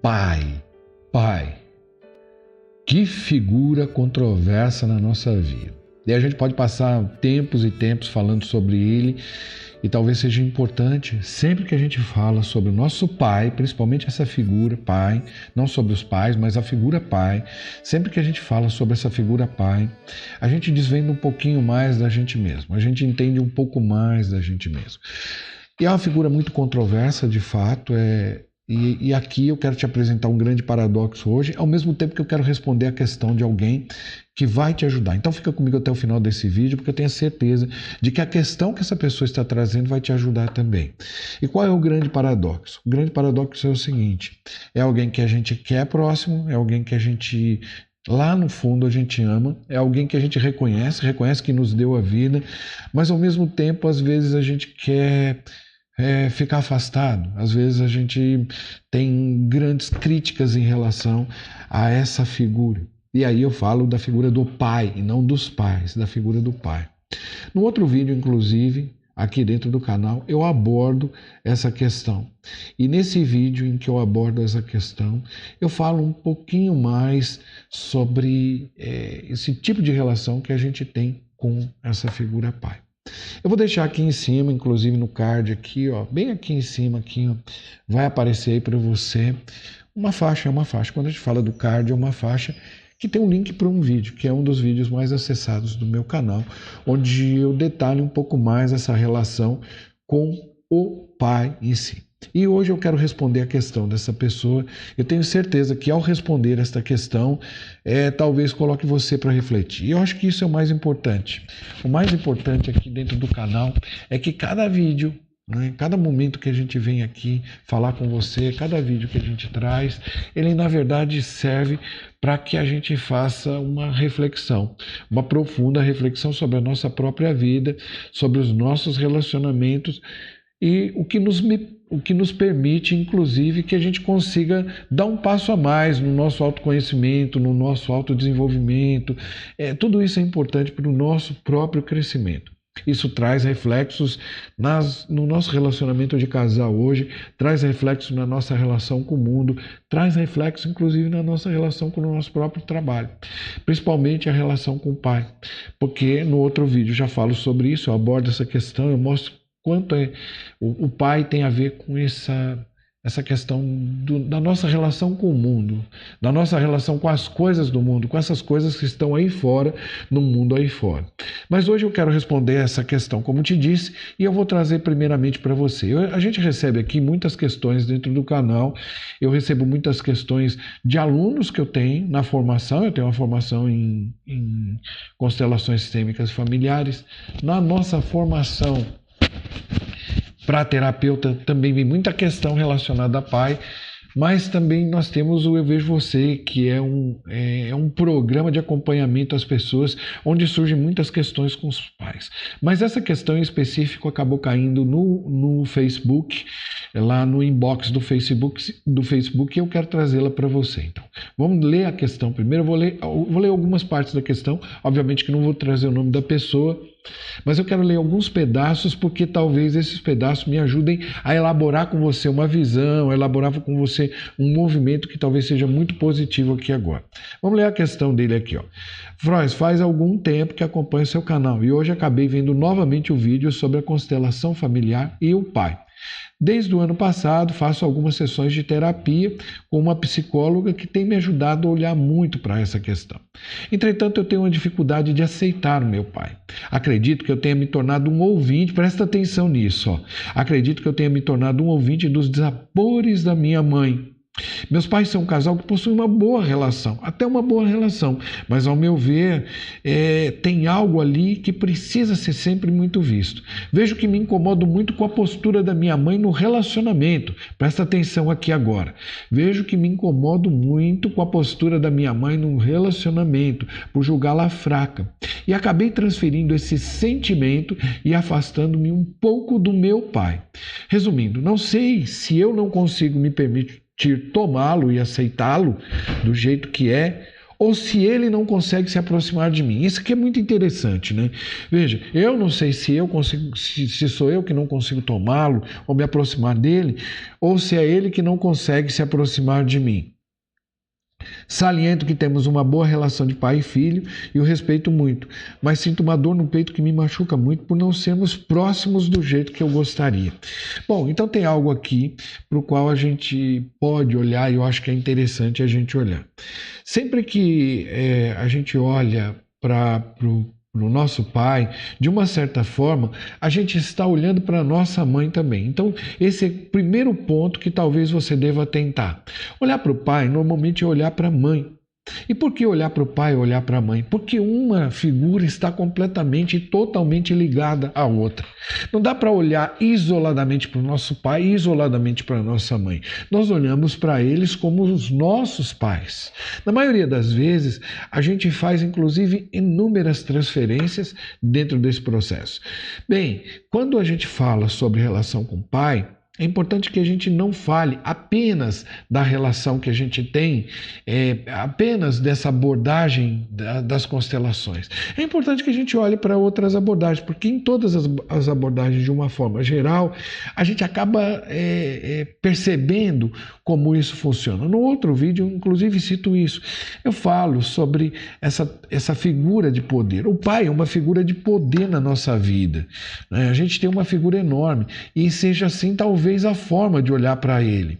pai. Pai. Que figura controversa na nossa vida. E a gente pode passar tempos e tempos falando sobre ele, e talvez seja importante, sempre que a gente fala sobre o nosso pai, principalmente essa figura pai, não sobre os pais, mas a figura pai, sempre que a gente fala sobre essa figura pai, a gente desvenda um pouquinho mais da gente mesmo, a gente entende um pouco mais da gente mesmo. E é uma figura muito controversa, de fato, E aqui eu quero te apresentar um grande paradoxo hoje, ao mesmo tempo que eu quero responder a questão de alguém que vai te ajudar. Então fica comigo até o final desse vídeo, porque eu tenho certeza de que a questão que essa pessoa está trazendo vai te ajudar também. E qual é o grande paradoxo? O grande paradoxo é o seguinte: é alguém que a gente quer próximo, é alguém que a gente... lá no fundo a gente ama, é alguém que a gente reconhece que nos deu a vida, mas ao mesmo tempo às vezes a gente quer ficar afastado. Às vezes a gente tem grandes críticas em relação a essa figura. E aí eu falo da figura do pai e não dos pais, da figura do pai. No outro vídeo, inclusive, aqui dentro do canal, eu abordo essa questão. E nesse vídeo em que eu abordo essa questão, eu falo um pouquinho mais sobre esse tipo de relação que a gente tem com essa figura pai. Eu vou deixar aqui em cima, inclusive no card aqui, ó, bem aqui em cima, aqui, ó, vai aparecer aí para você uma faixa, Quando a gente fala do card, é uma faixa que tem um link para um vídeo, que é um dos vídeos mais acessados do meu canal, onde eu detalho um pouco mais essa relação com o pai em si. E hoje eu quero responder a questão dessa pessoa. Eu tenho certeza que ao responder esta questão, talvez coloque você para refletir. E eu acho que isso é o mais importante. O mais importante aqui dentro do canal é que cada vídeo, cada momento que a gente vem aqui falar com você, cada vídeo que a gente traz, ele na verdade serve para que a gente faça uma reflexão, uma profunda reflexão sobre a nossa própria vida, sobre os nossos relacionamentos e o que nos permite, inclusive, que a gente consiga dar um passo a mais no nosso autoconhecimento, no nosso autodesenvolvimento. Tudo isso é importante para o nosso próprio crescimento. Isso traz reflexos no nosso relacionamento de casal hoje, traz reflexos na nossa relação com o mundo, traz reflexos inclusive na nossa relação com o nosso próprio trabalho, principalmente a relação com o pai, porque no outro vídeo eu já falo sobre isso, eu abordo essa questão, eu mostro quanto o pai tem a ver com essa questão da nossa relação com o mundo, da nossa relação com as coisas do mundo, com essas coisas que estão aí fora, no mundo aí fora. Mas hoje eu quero responder essa questão, como te disse, e eu vou trazer primeiramente para você. A gente recebe aqui muitas questões dentro do canal, eu recebo muitas questões de alunos que eu tenho na formação, eu tenho uma formação em constelações sistêmicas familiares. Na nossa formação para terapeuta também vem muita questão relacionada a pai, mas também nós temos o Eu Vejo Você, que é um programa de acompanhamento às pessoas, onde surgem muitas questões com os pais. Mas essa questão em específico acabou caindo no Facebook, lá no inbox do Facebook, e eu quero trazê-la para você. Então, vamos ler a questão primeiro. Eu vou ler algumas partes da questão, obviamente que não vou trazer o nome da pessoa, mas eu quero ler alguns pedaços, porque talvez esses pedaços me ajudem a elaborar com você uma visão, a elaborar com você um movimento que talvez seja muito positivo aqui agora. Vamos ler a questão dele aqui, ó. Frois, faz algum tempo que acompanho seu canal e hoje acabei vendo novamente o vídeo sobre a constelação familiar e o pai. Desde o ano passado, faço algumas sessões de terapia com uma psicóloga que tem me ajudado a olhar muito para essa questão. Entretanto, eu tenho uma dificuldade de aceitar o meu pai. Acredito que eu tenha me tornado um ouvinte, presta atenção nisso, ó. Acredito que eu tenha me tornado um ouvinte dos desamores da minha mãe. Meus pais são um casal que possui uma boa relação, até uma boa relação, mas ao meu ver tem algo ali que precisa ser sempre muito visto. Vejo que me incomodo muito com a postura da minha mãe no relacionamento. Presta atenção aqui agora. Vejo que me incomodo muito com a postura da minha mãe no relacionamento, por julgá-la fraca. E acabei transferindo esse sentimento e afastando-me um pouco do meu pai. Resumindo, não sei se eu não consigo me permitir tomá-lo e aceitá-lo do jeito que é, ou se ele não consegue se aproximar de mim. Isso aqui é muito interessante, né? Veja, eu não sei se eu consigo, se sou eu que não consigo tomá-lo ou me aproximar dele, ou se é ele que não consegue se aproximar de mim. Saliento que temos uma boa relação de pai e filho e o respeito muito, mas sinto uma dor no peito que me machuca muito por não sermos próximos do jeito que eu gostaria. Bom, então tem algo aqui para o qual a gente pode olhar e eu acho que é interessante a gente olhar. Sempre que a gente olha para o nosso pai, de uma certa forma, a gente está olhando para a nossa mãe também. Então, esse é o primeiro ponto que talvez você deva tentar. Olhar para o pai, normalmente é olhar para a mãe. E por que olhar para o pai e olhar para a mãe? Porque uma figura está completamente e totalmente ligada à outra. Não dá para olhar isoladamente para o nosso pai e isoladamente para a nossa mãe. Nós olhamos para eles como os nossos pais. Na maioria das vezes, a gente faz inclusive inúmeras transferências dentro desse processo. Bem, quando a gente fala sobre relação com o pai, é importante que a gente não fale apenas da relação que a gente tem, apenas dessa abordagem das constelações. É importante que a gente olhe para outras abordagens, porque em todas as abordagens, de uma forma geral, a gente acaba percebendo como isso funciona. No outro vídeo, eu, inclusive, cito isso. Eu falo sobre essa figura de poder. O pai é uma figura de poder na nossa vida, né? A gente tem uma figura enorme e seja assim, talvez, a forma de olhar para ele.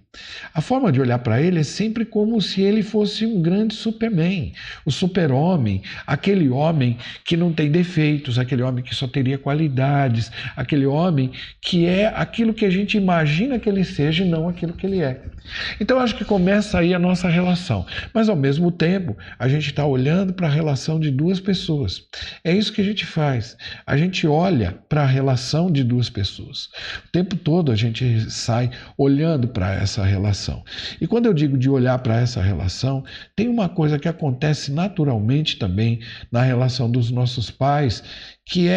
A forma de olhar para ele é sempre como se ele fosse um grande Superman, o super-homem, aquele homem que não tem defeitos, aquele homem que só teria qualidades, aquele homem que é aquilo que a gente imagina que ele seja e não aquilo que ele é. Então, acho que começa aí a nossa relação. Mas, ao mesmo tempo, a gente está olhando para a relação de duas pessoas. É isso que a gente faz. A gente olha para a relação de duas pessoas. O tempo todo a gente sai olhando para essa relação. E quando eu digo de olhar para essa relação, tem uma coisa que acontece naturalmente também na relação dos nossos pais, que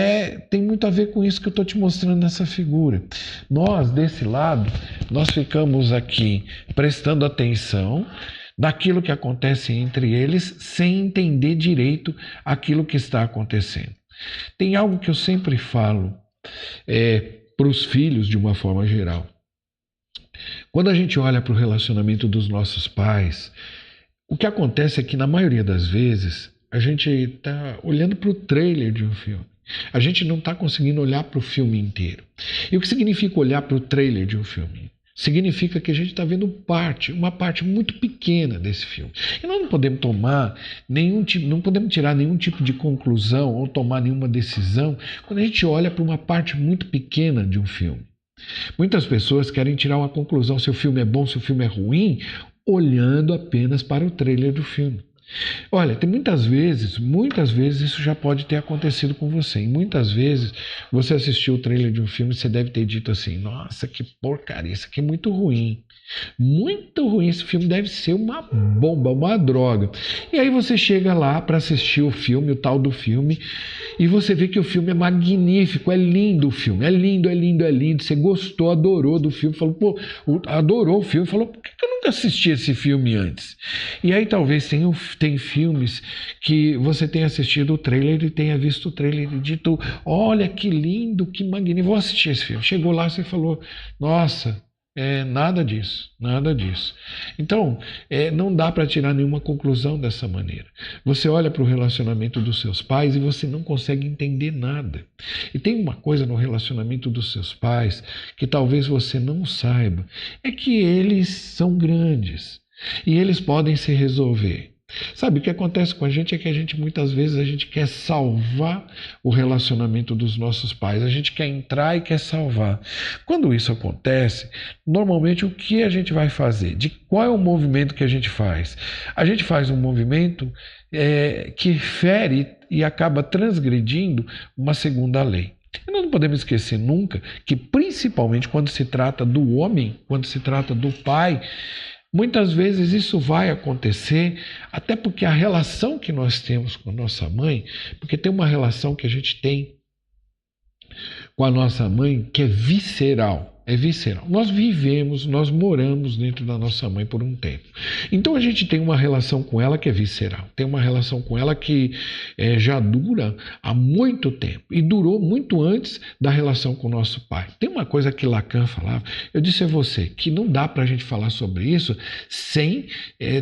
tem muito a ver com isso que eu estou te mostrando nessa figura. Nós, desse lado, nós ficamos aqui prestando atenção naquilo que acontece entre eles, sem entender direito aquilo que está acontecendo. Tem algo que eu sempre falo para os filhos, de uma forma geral. Quando a gente olha para o relacionamento dos nossos pais, o que acontece é que, na maioria das vezes, a gente está olhando para o trailer de um filme. A gente não está conseguindo olhar para o filme inteiro. E o que significa olhar para o trailer de um filme? Significa que a gente está vendo uma parte muito pequena desse filme. E nós não podemos não podemos tirar nenhum tipo de conclusão ou tomar nenhuma decisão quando a gente olha para uma parte muito pequena de um filme. Muitas pessoas querem tirar uma conclusão se o filme é bom, se o filme é ruim, olhando apenas para o trailer do filme. Olha, tem muitas vezes isso já pode ter acontecido com você. E muitas vezes você assistiu o trailer de um filme e você deve ter dito assim: nossa, que porcaria, isso aqui é muito ruim. Muito ruim, esse filme deve ser uma bomba, uma droga. E aí você chega lá para assistir o filme, o tal do filme, e você vê que o filme é magnífico, é lindo o filme, é lindo, é lindo, é lindo. Você gostou, adorou do filme, falou, pô, adorou o filme, falou, por que eu nunca assisti esse filme antes? E aí talvez tem filmes que você tenha assistido o trailer e tenha visto o trailer e dito, olha que lindo, que magnífico, vou assistir esse filme. Chegou lá e você falou, nossa, nada disso, nada disso. Então, não dá para tirar nenhuma conclusão dessa maneira. Você olha para o relacionamento dos seus pais e você não consegue entender nada. E tem uma coisa no relacionamento dos seus pais que talvez você não saiba, é que eles são grandes e eles podem se resolver. Sabe, o que acontece com a gente é que muitas vezes a gente quer salvar o relacionamento dos nossos pais, a gente quer entrar e quer salvar. Quando isso acontece, normalmente o que a gente vai fazer? Qual é o movimento que a gente faz? A gente faz um movimento que fere e acaba transgredindo uma segunda lei. E nós não podemos esquecer nunca que, principalmente quando se trata do homem, quando se trata do pai, muitas vezes isso vai acontecer, até porque a relação que nós temos com a nossa mãe, porque tem uma relação que a gente tem com a nossa mãe que é visceral. é visceral. Nós vivemos, nós moramos dentro da nossa mãe por um tempo. Então a gente tem uma relação com ela que é visceral. Tem uma relação com ela que já dura há muito tempo. E durou muito antes da relação com o nosso pai. Tem uma coisa que Lacan falava, eu disse a você, que não dá para a gente falar sobre isso sem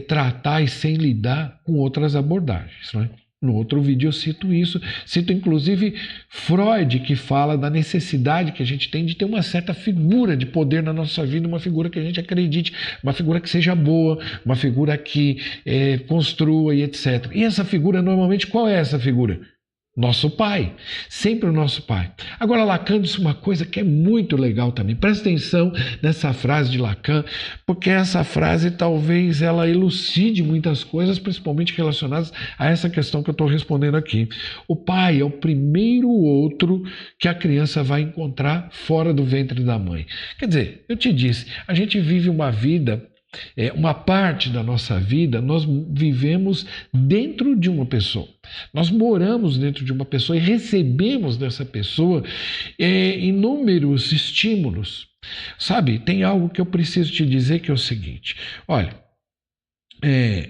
tratar e sem lidar com outras abordagens, não é? No outro vídeo eu cito isso, cito inclusive Freud, que fala da necessidade que a gente tem de ter uma certa figura de poder na nossa vida, uma figura que a gente acredite, uma figura que seja boa, uma figura que construa e etc. E essa figura, normalmente, qual é essa figura? Nosso pai, sempre o nosso pai. Agora Lacan disse uma coisa que é muito legal também. Presta atenção nessa frase de Lacan, porque essa frase talvez ela elucide muitas coisas, principalmente relacionadas a essa questão que eu estou respondendo aqui. O pai é o primeiro outro que a criança vai encontrar fora do ventre da mãe. Quer dizer, eu te disse, a gente vive uma vida, uma parte da nossa vida, nós vivemos dentro de uma pessoa. Nós moramos dentro de uma pessoa e recebemos dessa pessoa inúmeros estímulos. Sabe, tem algo que eu preciso te dizer que é o seguinte, olha,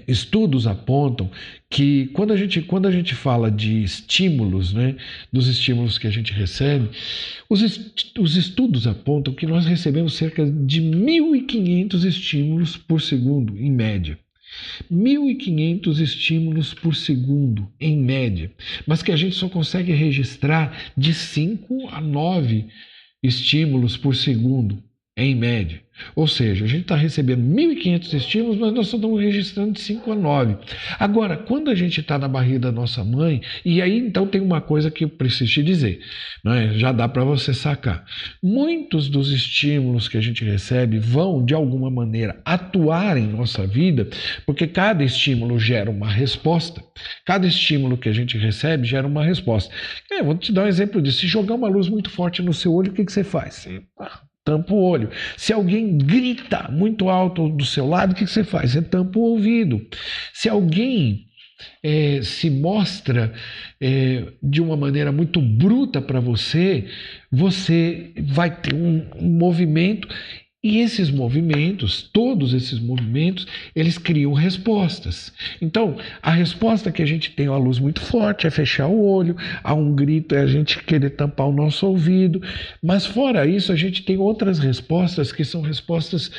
estudos apontam que quando a gente fala de estímulos, né, dos estímulos que a gente recebe, os estudos apontam que nós recebemos cerca de 1.500 estímulos por segundo, em média. 1.500 estímulos por segundo, em média, mas que a gente só consegue registrar de 5 a 9 estímulos por segundo, em média. Ou seja, a gente está recebendo 1.500 estímulos, mas nós só estamos registrando de 5 a 9. Agora, quando a gente está na barriga da nossa mãe, e aí então tem uma coisa que eu preciso te dizer, né? Já dá para você sacar. Muitos dos estímulos que a gente recebe vão, de alguma maneira, atuar em nossa vida, porque cada estímulo gera uma resposta. Cada estímulo que a gente recebe gera uma resposta. Vou te dar um exemplo disso. Se jogar uma luz muito forte no seu olho, o que você faz? Você tampa o olho. Se alguém grita muito alto do seu lado, o que você faz? Você tampa o ouvido. Se alguém se mostra de uma maneira muito bruta para você, você vai ter um movimento. E esses movimentos, todos esses movimentos, eles criam respostas. Então, a resposta que a gente tem a uma luz muito forte é fechar o olho, a um grito é a gente querer tampar o nosso ouvido, mas fora isso a gente tem outras respostas que são respostas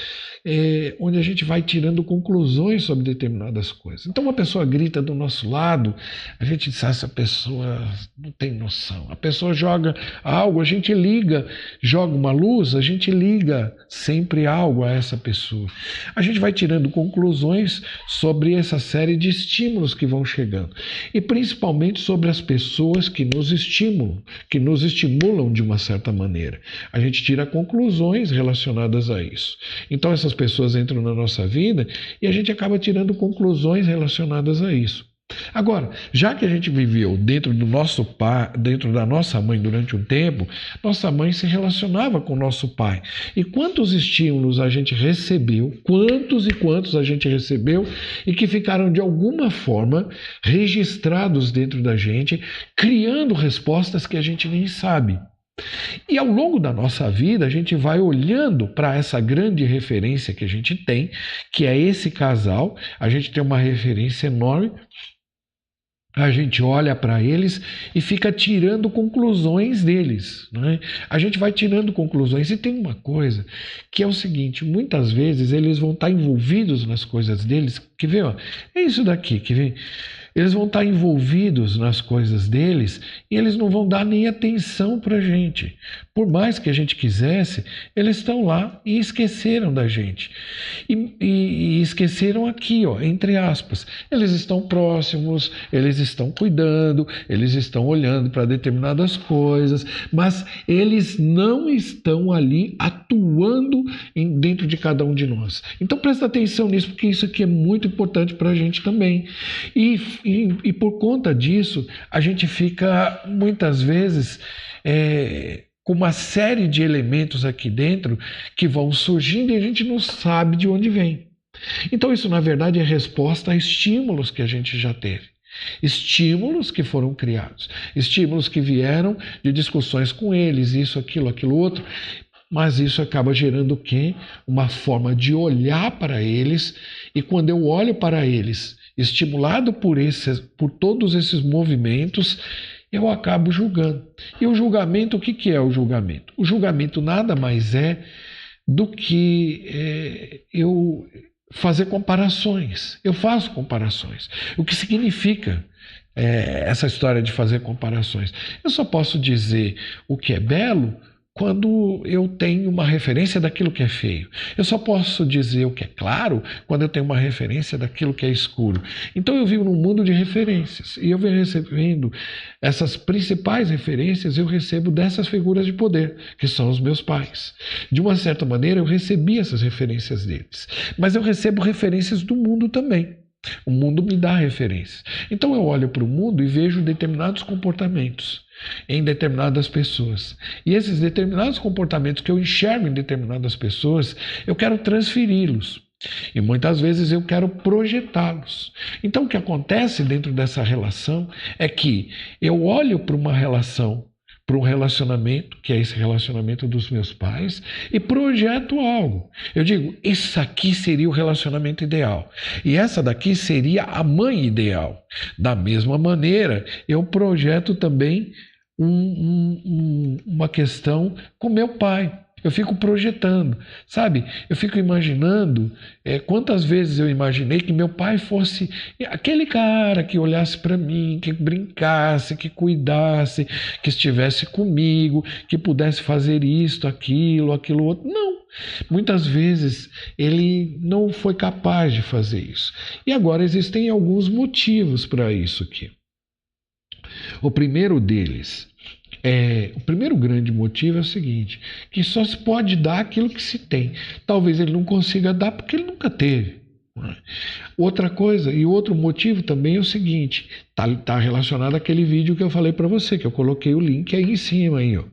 onde a gente vai tirando conclusões sobre determinadas coisas. Então, uma pessoa grita do nosso lado, a gente diz, essa pessoa não tem noção. A pessoa joga algo, a gente liga, joga uma luz, a gente liga sempre algo a essa pessoa. A gente vai tirando conclusões sobre essa série de estímulos que vão chegando. E principalmente sobre as pessoas que nos estimulam de uma certa maneira. A gente tira conclusões relacionadas a isso. Então, essas pessoas entram na nossa vida e a gente acaba tirando conclusões relacionadas a isso. Agora, já que a gente viveu dentro do nosso pai, dentro da nossa mãe durante um tempo, nossa mãe se relacionava com o nosso pai. E quantos estímulos a gente recebeu, quantos e quantos a gente recebeu e que ficaram de alguma forma registrados dentro da gente, criando respostas que a gente nem sabe. E ao longo da nossa vida, a gente vai olhando para essa grande referência que a gente tem, que é esse casal, a gente tem uma referência enorme, a gente olha para eles e fica tirando conclusões deles, né? A gente vai tirando conclusões. E tem uma coisa que é o seguinte, muitas vezes eles vão estar envolvidos nas coisas deles, que vê, ó, é isso daqui, que vem. Eles vão estar envolvidos nas coisas deles e eles não vão dar nem atenção para a gente. Por mais que a gente quisesse, eles estão lá e esqueceram da gente. E esqueceram aqui, ó, entre aspas. Eles estão próximos, eles estão cuidando, eles estão olhando para determinadas coisas, mas eles não estão ali atuando dentro de cada um de nós. Então presta atenção nisso, porque isso aqui é muito importante para a gente também. E por conta disso, a gente fica muitas vezes com uma série de elementos aqui dentro que vão surgindo e a gente não sabe de onde vem. Então isso, na verdade, é resposta a estímulos que a gente já teve. Estímulos que foram criados, estímulos que vieram de discussões com eles, isso, aquilo, aquilo outro. mas isso acaba gerando o quê? Uma forma de olhar para eles, e quando eu olho para eles, estimulado por todos esses movimentos, eu acabo julgando. E o julgamento, o que é o julgamento? O julgamento nada mais é do que eu fazer comparações. Eu faço comparações. O que significa essa história de fazer comparações? Eu só posso dizer o que é belo quando eu tenho uma referência daquilo que é feio. Eu só posso dizer o que é claro quando eu tenho uma referência daquilo que é escuro. Então eu vivo num mundo de referências, e eu venho recebendo essas principais referências, eu recebo dessas figuras de poder, que são os meus pais. De uma certa maneira eu recebi essas referências deles, mas eu recebo referências do mundo também. O mundo me dá referências. Então eu olho para o mundo e vejo determinados comportamentos em determinadas pessoas. E esses determinados comportamentos que eu enxergo em determinadas pessoas, eu quero transferi-los. E muitas vezes eu quero projetá-los. Então o que acontece dentro dessa relação é que eu olho para uma relação, para um relacionamento, que é esse relacionamento dos meus pais, e projeto algo. Eu digo, isso aqui seria o relacionamento ideal. E essa daqui seria a mãe ideal. Da mesma maneira, eu projeto também uma questão com meu pai. Eu fico projetando, sabe? Eu fico imaginando quantas vezes eu imaginei que meu pai fosse aquele cara que olhasse para mim, que brincasse, que cuidasse, que estivesse comigo, que pudesse fazer isto, aquilo outro. Não. Muitas vezes ele não foi capaz de fazer isso. E agora existem alguns motivos para isso aqui. O primeiro deles o primeiro grande motivo é o seguinte, que só se pode dar aquilo que se tem. Talvez ele não consiga dar porque ele nunca teve. Outra coisa, e outro motivo também é o seguinte, está relacionado àquele vídeo que eu falei para você, que eu coloquei o link aí em cima. Aí, ó.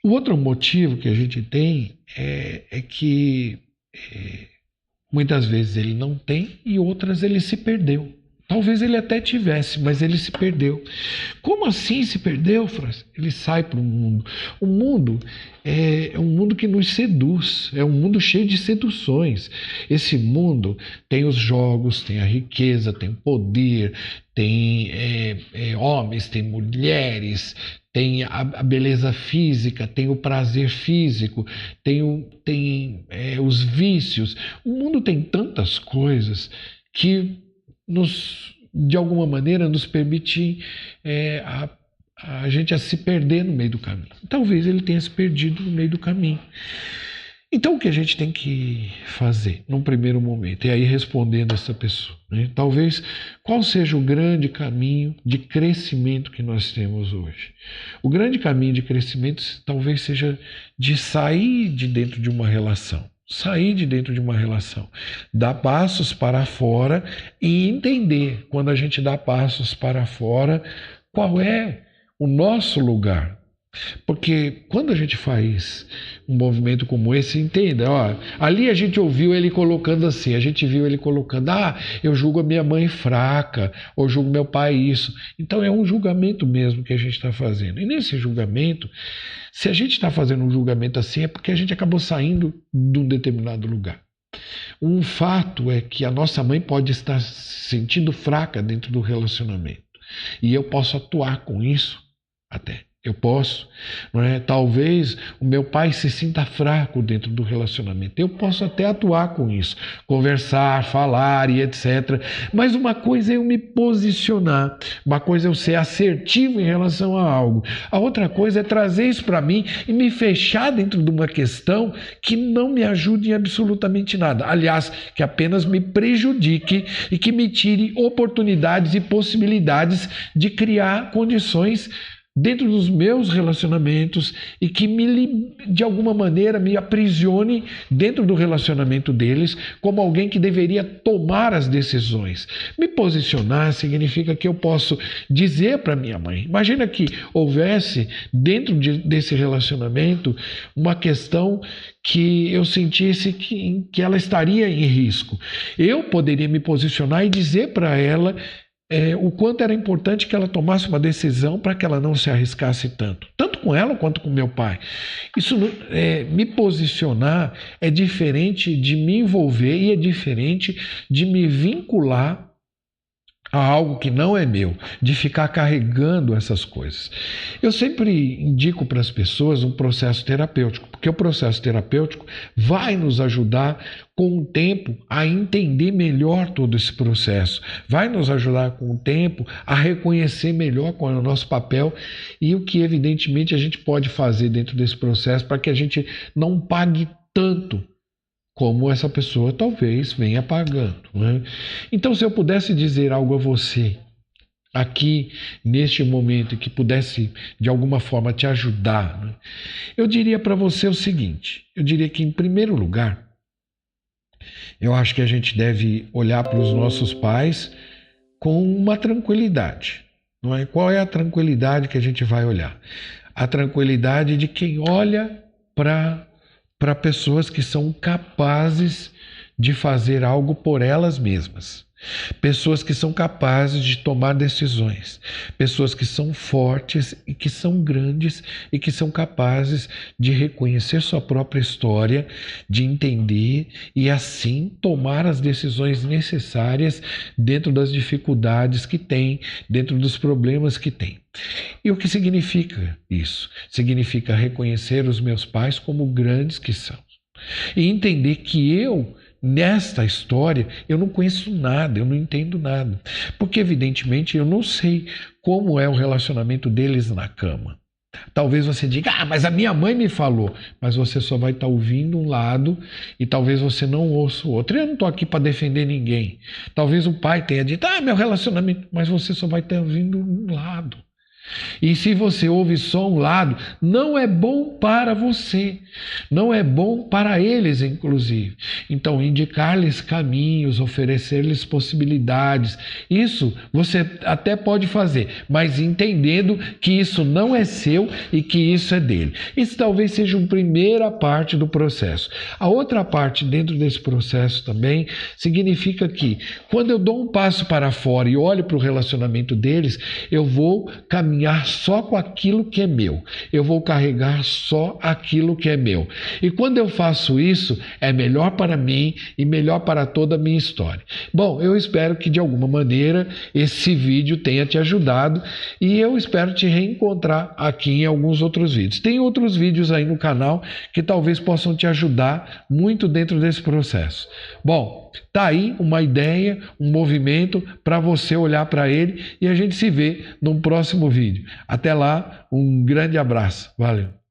O outro motivo que a gente tem é que muitas vezes ele não tem e outras ele se perdeu. Talvez ele até tivesse, mas ele se perdeu. Como assim se perdeu, Francis? Ele sai para o mundo. O mundo é um mundo que nos seduz, é um mundo cheio de seduções. Esse mundo tem os jogos, tem a riqueza, tem o poder, tem homens, tem mulheres, tem a beleza física, tem o prazer físico, tem os vícios. O mundo tem tantas coisas que de alguma maneira nos permite a gente a se perder no meio do caminho. Talvez ele tenha se perdido no meio do caminho. Então o que a gente tem que fazer num primeiro momento, e aí respondendo essa pessoa, né? Talvez qual seja o grande caminho de crescimento que nós temos hoje? O grande caminho de crescimento talvez seja de sair de dentro de uma relação. Sair de dentro de uma relação, dar passos para fora e entender, quando a gente dá passos para fora, qual é o nosso lugar. Porque quando a gente faz um movimento como esse, entenda, ó, ali a gente ouviu ele colocando assim, a gente viu ele colocando, eu julgo a minha mãe fraca, ou julgo meu pai isso. Então é um julgamento mesmo que a gente está fazendo. E nesse julgamento, se a gente está fazendo um julgamento assim, é porque a gente acabou saindo de um determinado lugar. Um fato é que a nossa mãe pode estar se sentindo fraca dentro do relacionamento. E eu posso atuar com isso até. Eu posso, não é? Talvez o meu pai se sinta fraco dentro do relacionamento. Eu posso até atuar com isso, conversar, falar e etc. Mas uma coisa é eu me posicionar, uma coisa é eu ser assertivo em relação a algo. A outra coisa é trazer isso para mim e me fechar dentro de uma questão que não me ajude em absolutamente nada. Aliás, que apenas me prejudique e que me tire oportunidades e possibilidades de criar condições dentro dos meus relacionamentos e que de alguma maneira me aprisione dentro do relacionamento deles como alguém que deveria tomar as decisões. Me posicionar significa que eu posso dizer para minha mãe, imagina que houvesse dentro desse relacionamento uma questão que eu sentisse que ela estaria em risco. Eu poderia me posicionar e dizer para ela o quanto era importante que ela tomasse uma decisão para que ela não se arriscasse tanto com ela quanto com meu pai. Isso, me posicionar é diferente de me envolver e é diferente de me vincular a algo que não é meu, de ficar carregando essas coisas. Eu sempre indico para as pessoas um processo terapêutico, porque o processo terapêutico vai nos ajudar com o tempo a entender melhor todo esse processo, vai nos ajudar com o tempo a reconhecer melhor qual é o nosso papel e o que evidentemente a gente pode fazer dentro desse processo para que a gente não pague tanto como essa pessoa talvez venha pagando, né? Então, se eu pudesse dizer algo a você aqui neste momento e que pudesse de alguma forma te ajudar, né? Eu diria para você o seguinte: eu diria que em primeiro lugar, eu acho que a gente deve olhar para os nossos pais com uma tranquilidade, não é? Qual é a tranquilidade que a gente vai olhar? A tranquilidade de quem olha para pessoas que são capazes de fazer algo por elas mesmas. Pessoas que são capazes de tomar decisões. Pessoas que são fortes e que são grandes e que são capazes de reconhecer sua própria história, de entender e assim tomar as decisões necessárias dentro das dificuldades que tem, dentro dos problemas que tem. E o que significa isso? Significa reconhecer os meus pais como grandes que são. E entender que nesta história, eu não conheço nada, eu não entendo nada. Porque, evidentemente, eu não sei como é o relacionamento deles na cama. Talvez você diga, mas a minha mãe me falou. Mas você só vai estar ouvindo um lado e talvez você não ouça o outro. Eu não estou aqui para defender ninguém. Talvez o pai tenha dito, meu relacionamento, mas você só vai estar ouvindo um lado. E se você ouve só um lado, não é bom para você, não é bom para eles, inclusive. Então, indicar-lhes caminhos, oferecer-lhes possibilidades, isso você até pode fazer, mas entendendo que isso não é seu e que isso é dele. Isso talvez seja uma primeira parte do processo. A outra parte dentro desse processo também significa que quando eu dou um passo para fora e olho para o relacionamento deles, eu vou caminhar só com aquilo que é meu. Eu vou carregar só aquilo que é meu. E quando eu faço isso, é melhor para mim e melhor para toda a minha história. Bom, eu espero que de alguma maneira esse vídeo tenha te ajudado e eu espero te reencontrar aqui em alguns outros vídeos. Tem outros vídeos aí no canal que talvez possam te ajudar muito dentro desse processo. Bom, tá aí uma ideia, um movimento para você olhar para ele e a gente se vê num próximo vídeo. Até lá, um grande abraço. Valeu!